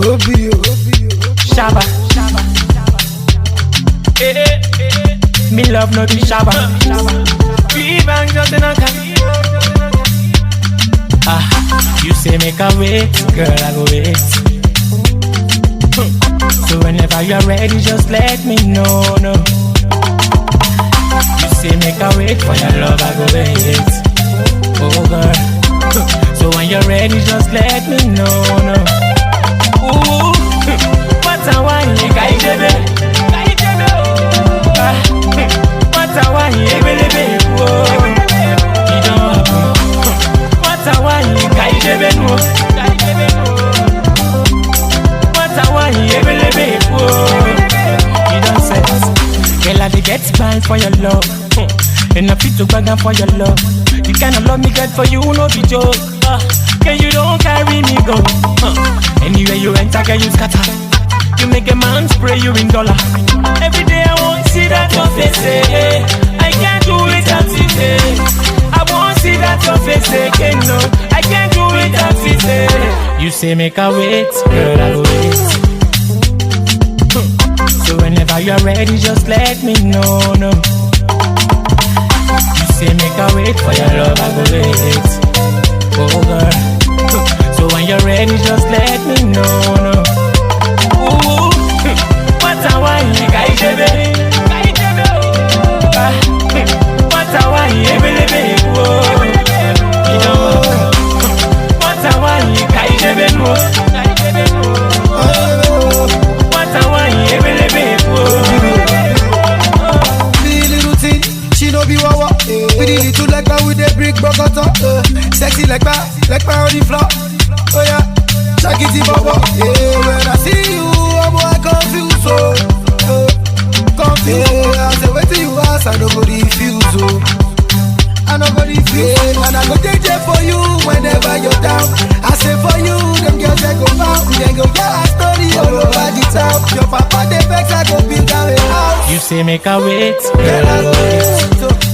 Obio, Shabba. Me love no be Shabba. We bang just in a car. You say make a wait, girl, I go wait. So whenever you're ready, just let me know, no. You say make a wait for your love, I go wait. Oh girl. So when you're ready, just let me know, no. Ooh, what a wine, baby. What a wine, baby. You don't know. What a wine, baby. What a wine, baby. You don't say. Girl, I get spine for your love. And I fit to bag for your love. The kind of love me get for you, no be joke. Girl, you don't carry me go. Anywhere you enter, girl, you scatter. You make a man spray you in dollar. Every day I want to see that your face, eh. I can't do it without it, I want to see that your face, eh. No, I can't do it without it, eh. You say make a wait, girl, I go wait. So whenever you're ready, just let me know, no. You say make a wait for your love, I go wait. Oh girl. So when you're ready, just let me know, no. Ooh, what a wine, baby. What a wine, baby. You know, what a wine, baby. What a wine, baby. the little thing, she no be wawa. With the little like that with the brick bogota. Sexy like that on the floor. Oh yeah, Shaggy Baba. Yeah, when I see you, I'm more confused. Confused. I say, wait till you ask, I don't go refuse. I don't go refuse. And I go take it for you whenever you're down. I say for you, them girls they go out. They go get a story all over the town. Your papa they vex, I go build down a house. You say make a wait, girl, I go wait.